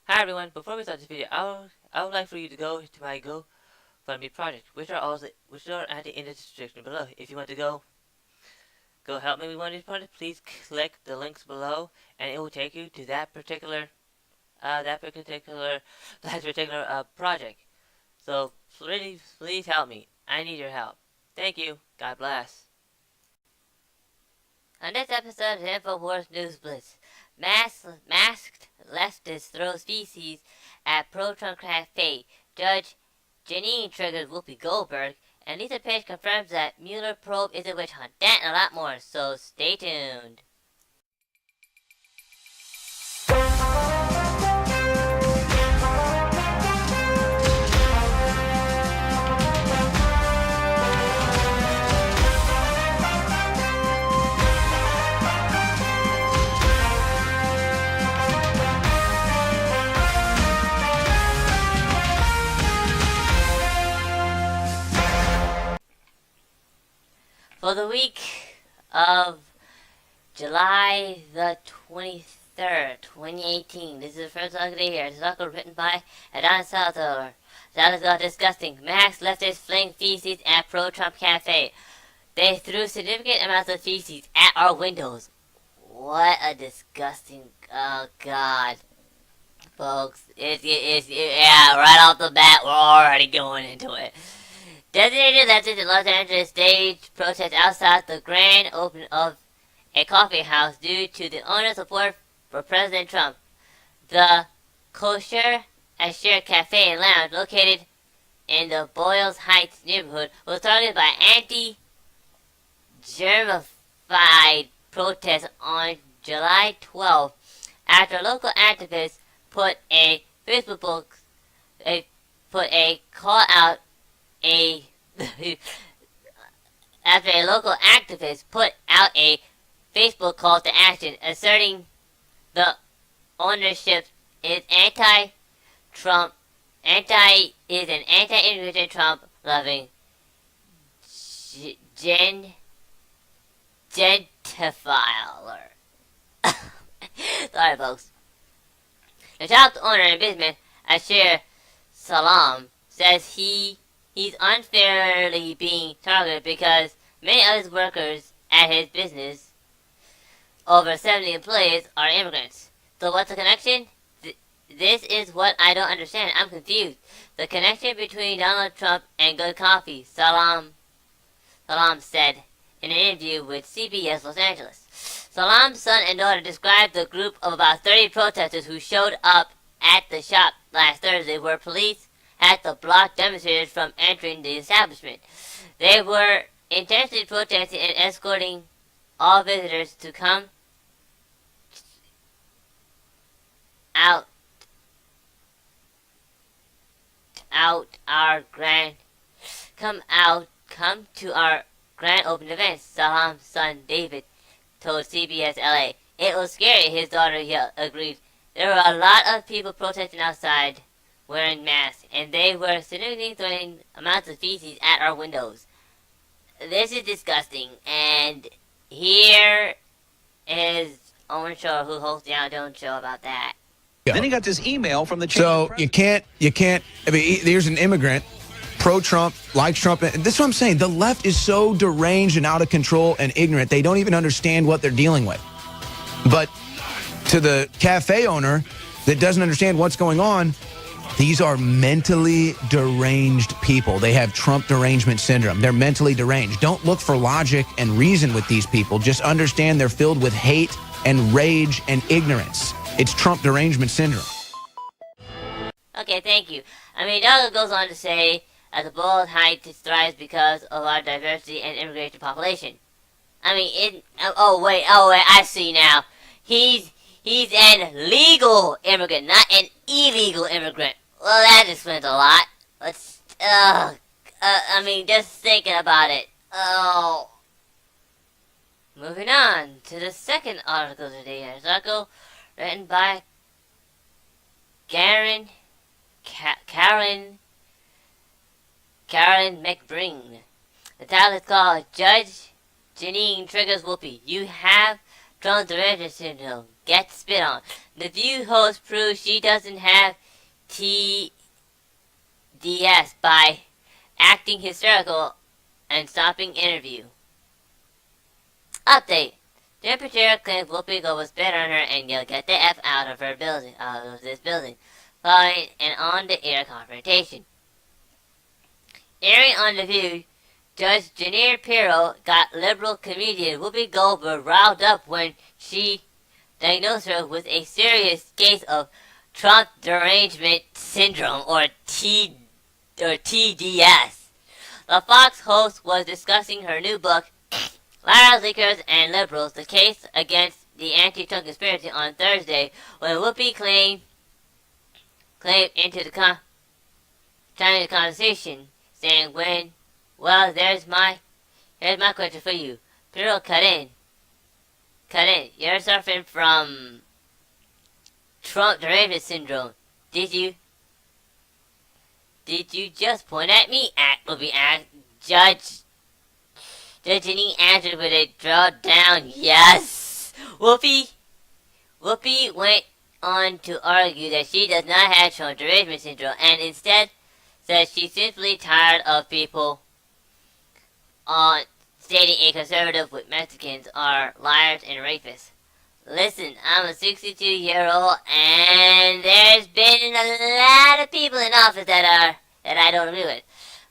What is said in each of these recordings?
Hi everyone, before we start this video, I would like for you to go to my Gofundme project, which are at the end of the description below. If you want to go help me with one of these projects, please click the links below, and it will take you to that particular project. So please help me. I need your help. Thank you. God bless. On this episode of Infowars News Blitz, masked leftist throws feces at pro-Trump Café. Judge Jeanine triggers Whoopi Goldberg, and Lisa Page confirms that Mueller probe is a witch hunt. That and a lot more, so stay tuned. For the week of July the 23rd, 2018. This is the first article here. This article written by Adon Salvatore. That is disgusting. Max leftist fling feces at pro-Trump cafe. They threw significant amounts of feces at our windows. What a disgusting... Oh, God. Folks, yeah, right off the bat, we're already going into it. Designated leftists in Los Angeles staged protests outside the grand opening of a coffee house due to the owner's support for President Trump. The Kosher Asher Cafe and Lounge, located in the Boyles Heights neighborhood, was targeted by anti-germified protests on July 12 after local activists put a call out after a local activist put out a Facebook call to action asserting the ownership is anti-Trump, is an anti-immigration Trump loving gentrifier. Sorry, folks. The shop's owner and businessman, Asher Salam, says he's unfairly being targeted because many of his workers at his business, over 70 employees, are immigrants. So what's the connection? This is what I don't understand. I'm confused. The connection between Donald Trump and good coffee, Salam said in an interview with CBS Los Angeles. Salam's son and daughter described the group of about 30 protesters who showed up at the shop last Thursday, where police had to block demonstrators from entering the establishment. They were intentionally protesting and escorting all visitors to come to our grand opening event, Salam's son David told CBS LA. It was scary, his daughter agreed. There were a lot of people protesting outside wearing masks, and they were significantly throwing amounts of feces at our windows. This is disgusting, and here is Owen Shore, who hosts the Outdoor Show, about that. Then he got this email from the So you can't, I mean, there's an immigrant, pro-Trump, likes Trump. And this is what I'm saying. The left is so deranged and out of control and ignorant, they don't even understand what they're dealing with. But to the cafe owner that doesn't understand what's going on, these are mentally deranged people. They have Trump derangement syndrome. They're mentally deranged. Don't look for logic and reason with these people. Just understand they're filled with hate and rage and ignorance. It's Trump derangement syndrome. Okay, thank you. I mean, Douglas goes on to say that the Boyles Heights thrives because of our diversity and immigration population. I mean, oh wait, I see now. He's an legal immigrant, not an illegal immigrant. Well, that explains a lot. I mean, just thinking about it. Oh. Moving on to the second article today. This article written by Karen McBring. The title is called Judge Jeanine Triggers Whoopi. You have Trump derangement syndrome gets spit on. The View host proves she doesn't have TDS by acting hysterical and stopping interview. Update. Temperature claims Whoopi Goldberg spit on her and yelled, "Get the F out of this building," following an on-the-air confrontation. Airing on The View, Judge Jeanine got liberal comedian Whoopi Goldberg riled up when she diagnosed her with a serious case of Trump derangement syndrome, or TDS. The Fox host was discussing her new book, Liars, Leakers, and Liberals, the case against the anti-Trump conspiracy, on Thursday, when Whoopi claimed into the conversation, saying, here's my question for you. Pirro, cut in. You're suffering from Trump derangement syndrome. Did you just point at me? Judge Jeanine answered with a draw down yes. Whoopi went on to argue that she does not have Trump derangement syndrome, and instead says she's simply tired of people stating a conservative with Mexicans are liars and rapists. Listen, I'm a 62-year-old, and there's been a lot of people in office that I don't agree with.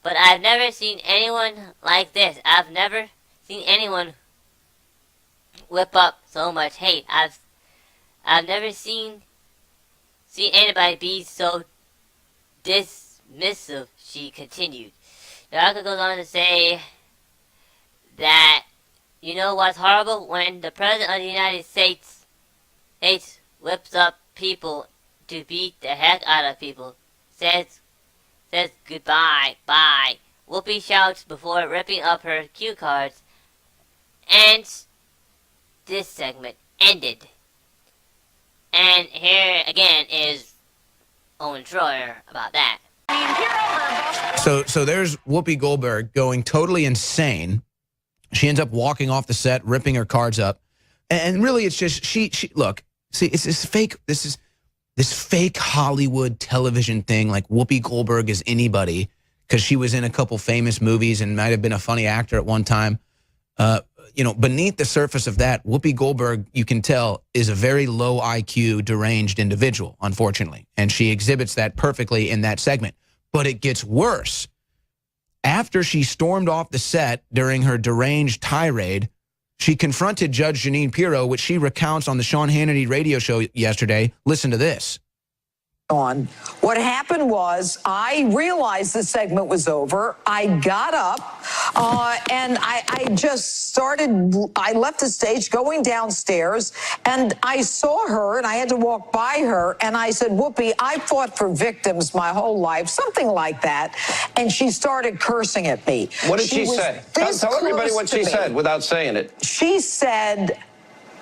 But I've never seen anyone like this. I've never seen anyone whip up so much hate. I've never seen anybody be so dismissive, she continued. The article goes on to say that, you know what's horrible? When the President of the United States whips up people to beat the heck out of people, says goodbye, bye. Whoopi shouts before ripping up her cue cards, and this segment ended. And here again is Owen Schroyer about that. So there's Whoopi Goldberg going totally insane. She ends up walking off the set, ripping her cards up, and really it's just she look. See, it's this fake. This is this fake Hollywood television thing. Like Whoopi Goldberg is anybody because she was in a couple famous movies and might have been a funny actor at one time. Beneath the surface of that, Whoopi Goldberg, you can tell, is a very low IQ, deranged individual, unfortunately. And she exhibits that perfectly in that segment. But it gets worse. After she stormed off the set during her deranged tirade, she confronted Judge Jeanine Pirro, which she recounts on the Sean Hannity radio show yesterday. Listen to this. What happened was I realized the segment was over. I got up and I just started, I left the stage going downstairs and I saw her and I had to walk by her and I said, Whoopi, I fought for victims my whole life, something like that. And she started cursing at me. What did she say? Tell everybody what she said without saying it. She said,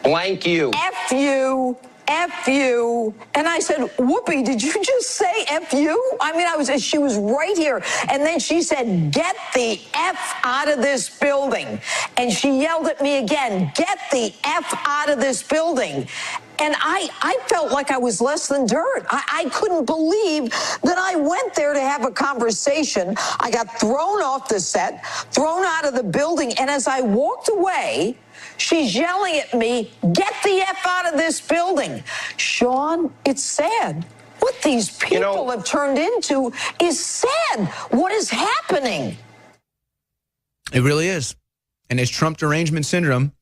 blank you. F you. F you. And I said, Whoopi, did you just say F you? I mean, she was right here. And then she said, get the F out of this building. And she yelled at me again, get the F out of this building. And I felt like I was less than dirt. I couldn't believe that I went there to have a conversation. I got thrown off the set, thrown out of the building. And as I walked away, she's yelling at me, get the F out of this building. Sean, it's sad. What these people have turned into is sad. What is happening? It really is. And it's Trump derangement syndrome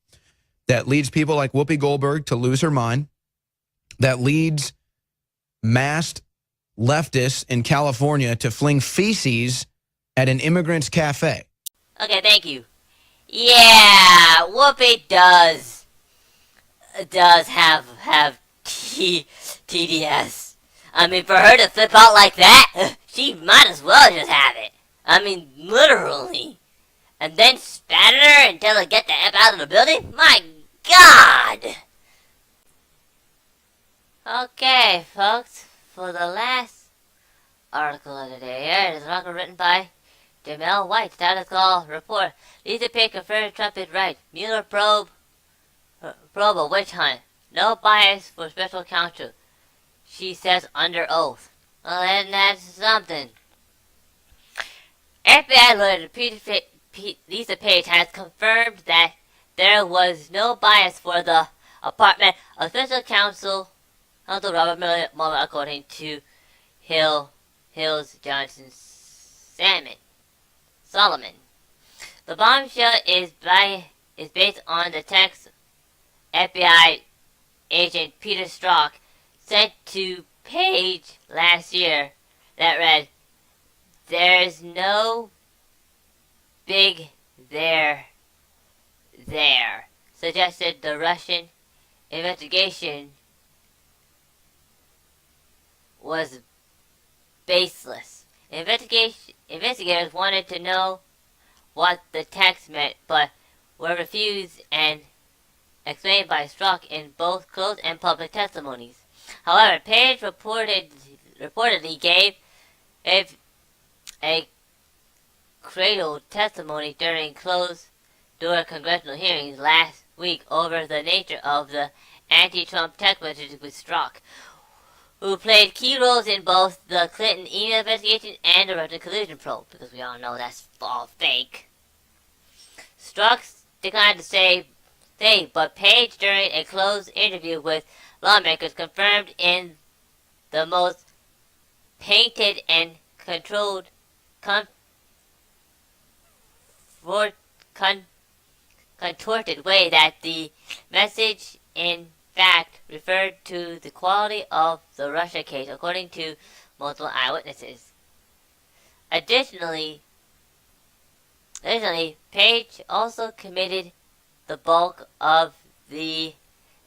that leads people like Whoopi Goldberg to lose her mind, that leads masked leftists in California to fling feces at an immigrant's cafe. Okay, thank you. Yeah, Whoopi does have TDS. I mean, for her to flip out like that, she might as well just have it. I mean, literally. And then spat at her and tell her to get the F out of the building? My God! Okay, folks, for the last article of the day, here is an article written by Jamel White. Status call report. Lisa Page confirmed Trump is right. Mueller probe probe a witch hunt. No bias for special counsel, she says under oath. Well, then that's something. FBI lawyer Lisa Page has confirmed that there was no bias for the apartment of special counsel Robert Mueller, according to Hills Johnson Solomon. The bombshell is based on the text FBI agent Peter Strzok sent to Page last year that read, "There's no big there," suggested the Russian investigation was baseless. Investigators wanted to know what the text meant, but were refused and explained by Strzok in both closed and public testimonies. However, Page reportedly gave a cradle testimony during closed-door congressional hearings last week over the nature of the anti-Trump text messages with Strzok, who played key roles in both the Clinton email investigation and the Russian collusion probe, because we all know that's all fake. Strzok declined to say, but Page, during a closed interview with lawmakers, confirmed in the most painted and controlled, contorted way that the message in fact referred to the quality of the Russia case, according to multiple eyewitnesses. Additionally, Page also committed the bulk of the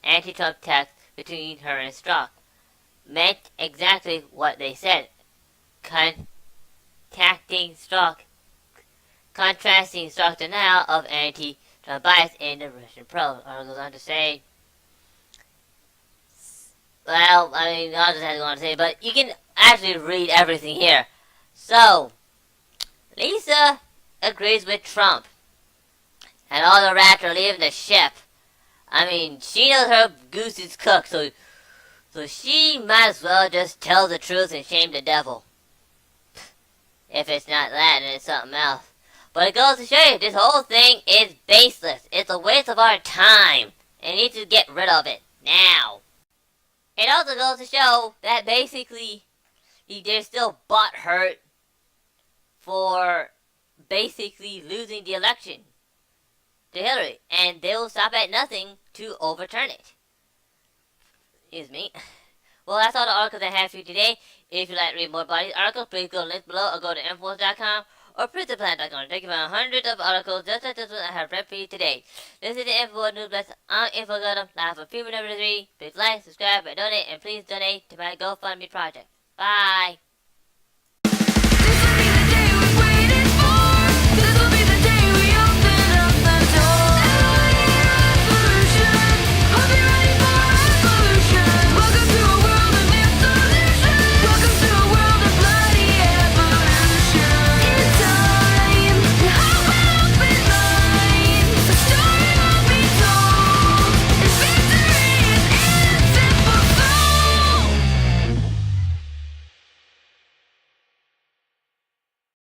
anti-Trump text between her and Strzok, meant exactly what they said, contrasting Strzok's denial of anti-Trump bias in the Russian probe. Article goes on to say, well, I mean, I'll just have to go on to say, but you can actually read everything here. So, Lisa agrees with Trump, and all the rats are leaving the ship. I mean, she knows her goose is cooked, so she might as well just tell the truth and shame the devil. If it's not that, then it's something else. But it goes to show you, this whole thing is baseless. It's a waste of our time, and you need to get rid of it now. It also goes to show that basically they're still butthurt for basically losing the election to Hillary, and they will stop at nothing to overturn it. Excuse me. Well, that's all the articles I have for you today. If you'd like to read more about these articles, please go to the link below or go to Infowars.com or PrincePlan.com. Thank you for hundreds of articles just like this one I have read for you today. This is the Infowars News Blitz. I'm Infogundam. Now for Fever number 3. Please like, subscribe, and donate, and please donate to my Gofundme project. Bye.